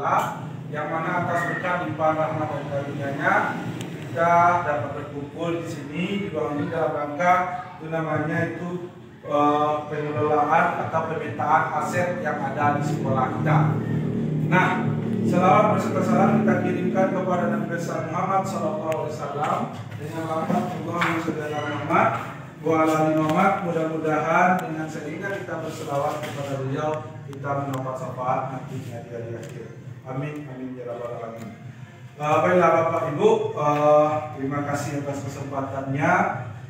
Taala, yang mana atas berkat limpahan rahmat dan karunia-Nya kita dapat berkumpul di sini di ruang ini dalam rangka itu namanya itu pengelolaan atau pemetaan aset yang ada di sekolah kita. Nah, selawat berserta salam kita kirimkan kepada Nabi besar Muhammad SAW dengan lafaz Allahumma shalli ala Muhammad wa ala ali Muhammad. Mudah-mudahan dengan sehingga kita berselawat kepada beliau kita mendapat syafaat nantinya di hari akhir. Amin amin ya rabbal alamin. Baiklah Bapak Ibu, terima kasih atas kesempatannya.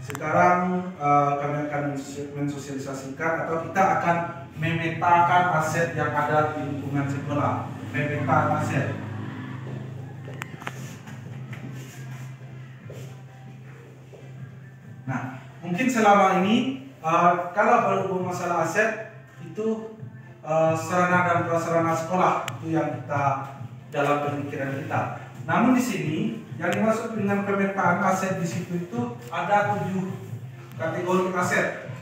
Sekarang kami akan mensosialisasikan atau kita akan memetakan aset yang ada di lingkungan sekolah. Memetakan aset. Nah, mungkin selama ini kalau berhubung masalah aset itu sarana dan prasarana sekolah itu yang kita dalam pemikiran kita. Namun di sini yang dimaksud dengan pemetaan aset di situ itu ada 7 kategori aset.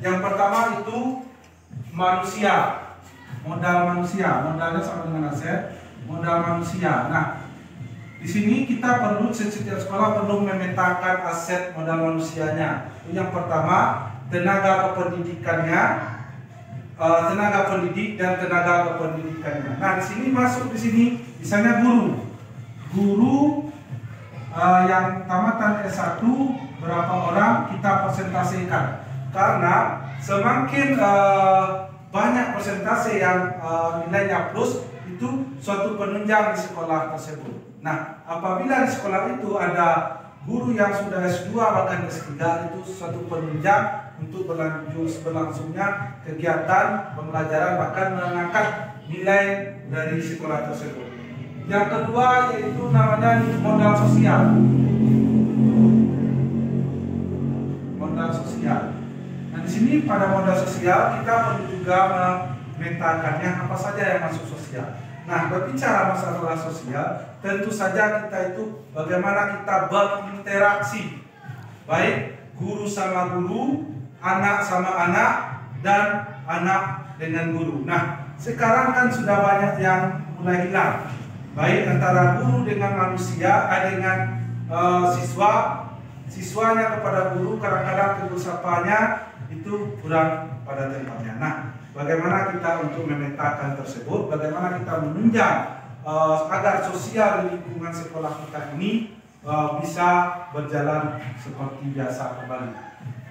Yang pertama itu manusia, modal manusia, modalnya sama dengan aset, modal manusia. Nah, di sini kita perlu setiap sekolah perlu memetakan aset modal manusianya. Yang pertama tenaga kependidikannya, tenaga pendidik dan tenaga kependidikannya. Nah, di sini masuk di sini misalnya guru yang tamatan S1 berapa orang kita persentasikan, karena semakin banyak persentase yang nilainya plus itu suatu penunjang di sekolah tersebut. Nah, apabila di sekolah itu ada guru yang sudah S2 bahkan S3 itu suatu penunjang untuk berlangsungnya kegiatan pembelajaran bahkan mengangkat nilai dari sekolah tersebut. Yang kedua yaitu namanya modal sosial. Modal sosial. Nah, di sini pada modal sosial kita perlu juga memetakannya apa saja yang masuk sosial. Nah, berbicara masalah sosial, tentu saja kita itu bagaimana kita berinteraksi, baik guru sama guru, anak sama anak, dan anak dengan guru. Nah, sekarang kan sudah banyak yang mulai hilang, baik antara guru dengan manusia, dengan siswanya kepada guru, kadang-kadang tegur sapanya itu kurang pada tempatnya. Nah, bagaimana kita untuk memetakan tersebut, bagaimana kita menunjang agar sosial di lingkungan sekolah kita ini bisa berjalan seperti biasa kembali.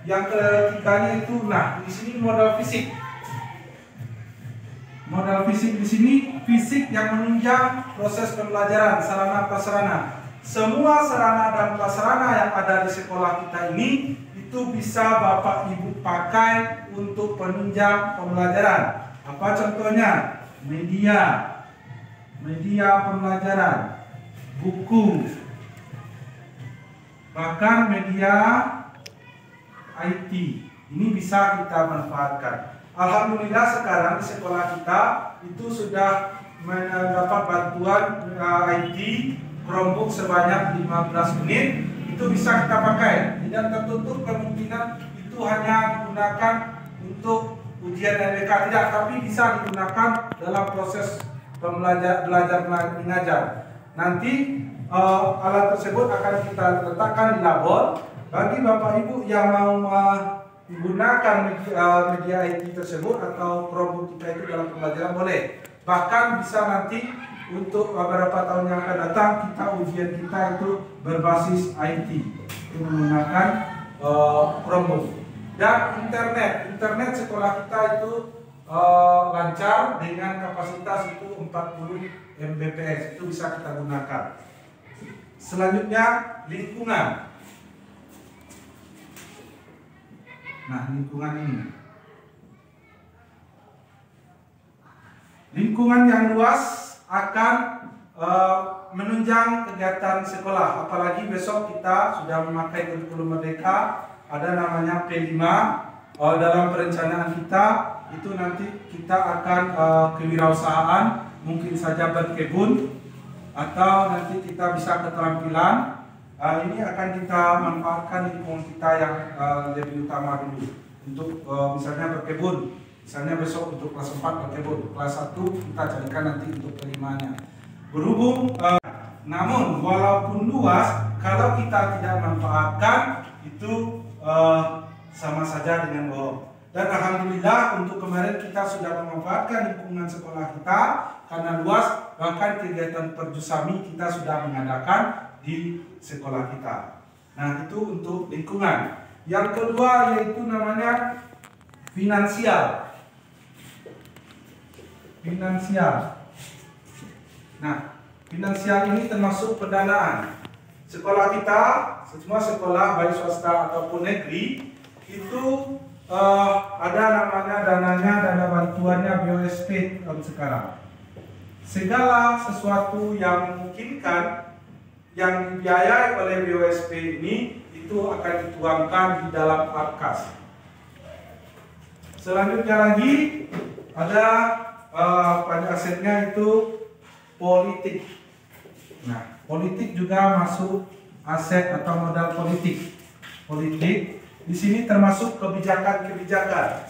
Yang ketiganya itu, nah di sini modal fisik. Modal fisik di sini fisik yang menunjang proses pembelajaran, sarana prasarana. Semua sarana dan prasarana yang ada di sekolah kita ini itu bisa Bapak Ibu pakai untuk penunjang pembelajaran. Apa contohnya? Media pembelajaran, buku, bahkan media IT. Ini bisa kita manfaatkan. Alhamdulillah sekarang di sekolah kita itu sudah mendapat bantuan IT Chromebook sebanyak 15 menit. Itu bisa kita pakai. Tidak tertutup kemungkinan itu hanya digunakan untuk ujian NWK, tidak, tapi bisa digunakan dalam proses belajar mengajar. Nanti alat tersebut akan kita letakkan di labor. Bagi Bapak Ibu yang mau menggunakan media IT tersebut atau Chromebook kita itu dalam pembelajaran boleh. Bahkan bisa nanti untuk beberapa tahun yang akan datang kita ujian kita itu berbasis IT, itu menggunakan Chromebook. Dan internet sekolah kita itu lancar dengan kapasitas itu 40 Mbps, itu bisa kita gunakan. Selanjutnya lingkungan. Nah, lingkungan ini. Lingkungan yang luas akan menunjang kegiatan sekolah. Apalagi besok kita sudah memakai kurikulum Merdeka, ada namanya P5. Dalam perencanaan kita itu nanti kita akan kewirausahaan, mungkin saja berkebun, atau nanti kita bisa keterampilan. Ini akan kita manfaatkan lingkungan kita yang lebih utama dulu untuk misalnya berkebun. Misalnya besok untuk kelas 4 pakai bot, kelas 1 kita carikan nanti untuk kelimanya. Berhubung, namun walaupun luas, kalau kita tidak manfaatkan itu sama saja dengan bohong. Dan alhamdulillah untuk kemarin kita sudah memanfaatkan lingkungan sekolah kita karena luas, bahkan kegiatan perjusami kita sudah mengadakan di sekolah kita. Nah, itu untuk lingkungan. Yang kedua yaitu namanya finansial. Nah, finansial ini termasuk pendanaan. Sekolah kita, semua sekolah baik swasta ataupun negeri itu ada namanya dananya, dana bantuannya BOSP sekarang. Segala sesuatu yang memungkinkan yang dibiayai oleh BOSP ini itu akan dituangkan di dalam APKAS. Selanjutnya lagi ada pada asetnya itu politik. Nah, politik juga masuk aset atau modal politik. Politik di sini termasuk kebijakan-kebijakan.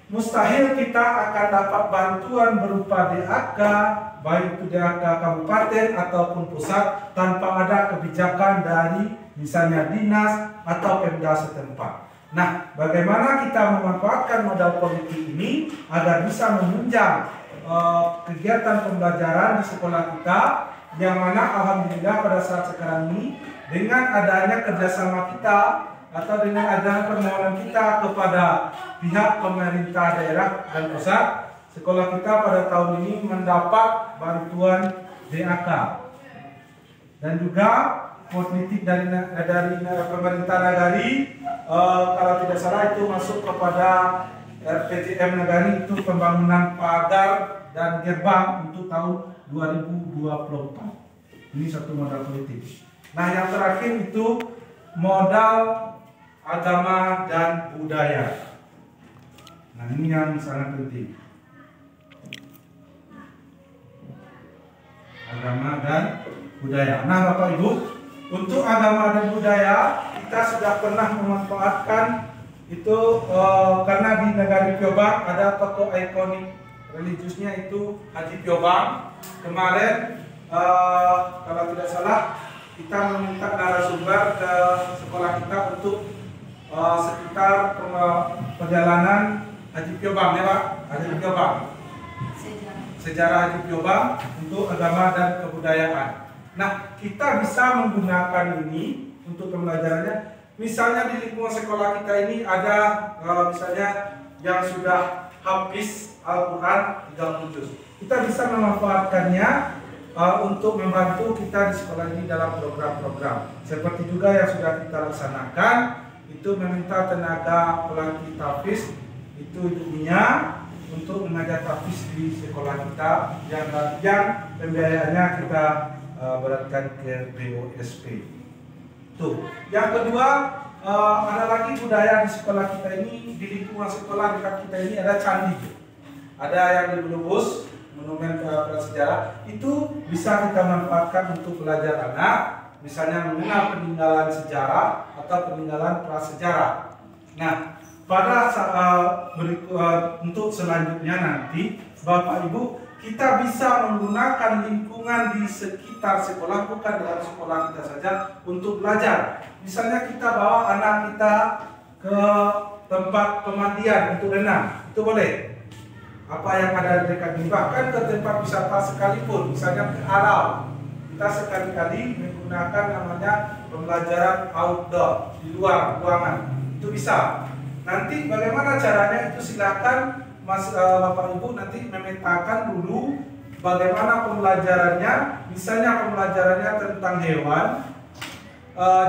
Mustahil kita akan dapat bantuan berupa DAK, baik itu DAK kabupaten ataupun pusat, tanpa ada kebijakan dari misalnya dinas atau Pemda setempat. Nah, bagaimana kita memanfaatkan modal politik ini agar bisa menunjang kegiatan pembelajaran di sekolah kita, yang mana alhamdulillah pada saat sekarang ini dengan adanya kerjasama kita atau dengan adanya permohonan kita kepada pihak pemerintah daerah dan pusat, sekolah kita pada tahun ini mendapat bantuan DAK dan juga politik dari pemerintah nagari. Kalau tidak salah itu masuk kepada RPJM Nagari, itu pembangunan pagar dan gerbang untuk tahun 2024. Ini satu modal politik. Nah, yang terakhir itu modal agama dan budaya. Nah, ini yang sangat penting. Agama dan budaya. Nah, Bapak Ibu, untuk agama dan budaya kita sudah pernah memanfaatkan itu karena di negara Piobang ada tokoh ikonik religiusnya itu Haji Piobang. Kemarin kalau tidak salah kita meminta narasumber ke sekolah kita untuk sekitar perjalanan Haji Piobang, ya Pak? Haji Piobang. Sejarah Haji Piobang untuk agama dan kebudayaan. Nah, kita bisa menggunakan ini untuk pembelajarannya. Misalnya di lingkungan sekolah kita ini ada misalnya yang sudah habis Al-Quran 30 juz. Kita bisa memanfaatkannya untuk membantu kita di sekolah ini dalam program-program. Seperti juga yang sudah kita laksanakan, itu meminta tenaga pelatih tahfiz itu dunia untuk mengajar tahfiz di sekolah kita yang pembiayaannya kita beratkan ke BOSP. Tuh. Yang kedua, ada lagi budaya di sekolah kita ini, di lingkungan sekolah dekat kita ini ada candi. Ada yang di Belubus, monumen prasejarah, itu bisa kita manfaatkan untuk belajar anak, misalnya mengenal peninggalan sejarah atau peninggalan prasejarah. Nah, pada untuk selanjutnya nanti, Bapak Ibu, kita bisa menggunakan lingkungan di sekitar sekolah, bukan dalam sekolah kita saja, untuk belajar. Misalnya kita bawa anak kita ke tempat pemandian untuk renang, itu boleh. Apa yang ada di dekat ini, bahkan ke tempat wisata sekalipun, misalnya ke alam. Kita sekali-kali menggunakan namanya pembelajaran outdoor, di luar ruangan, itu bisa. Nanti bagaimana caranya itu silakan Bapak Ibu nanti memetakan dulu bagaimana pembelajarannya. Misalnya pembelajarannya tentang hewan,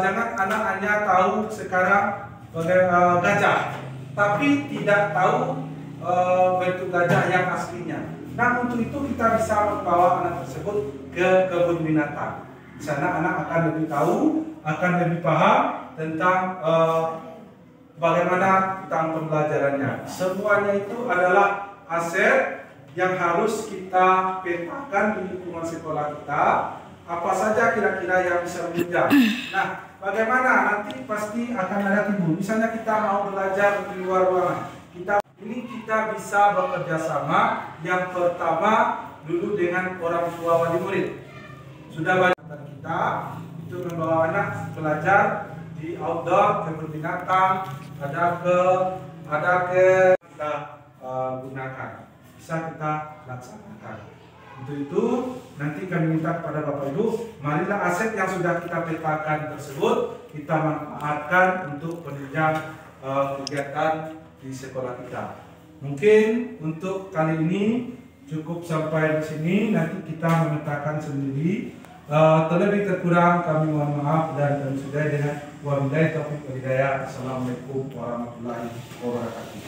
jangan anak hanya tahu sekarang gajah, tapi tidak tahu bentuk gajah yang aslinya. Nah, untuk itu kita bisa membawa anak tersebut ke kebun binatang. Di sana anak akan lebih tahu, akan lebih paham tentang bagaimana tentang pembelajarannya. Semuanya itu adalah aset yang harus kita petakan di lingkungan sekolah kita. Apa saja kira-kira yang bisa menunjang. Nah, bagaimana nanti pasti akan ada timbul. Misalnya kita mau belajar di luar ruangan. Kita kita bisa bekerja sama. Yang pertama dulu dengan orang tua wali murid. Sudah banyak kita itu membawa anak belajar di outdoor, kebun binatang, ada ke kita gunakan, bisa kita laksanakan. Untuk itu nanti kami minta kepada Bapak Ibu, marilah aset yang sudah kita petakan tersebut kita manfaatkan untuk penunjang kegiatan di sekolah kita. Mungkin untuk kali ini cukup sampai di sini, nanti kita memetakan sendiri. Terlebih terkurang kami mohon maaf dan kami sudahi dengan wabillahi taufiq wal hidayah. Assalamualaikum warahmatullahi wabarakatuh.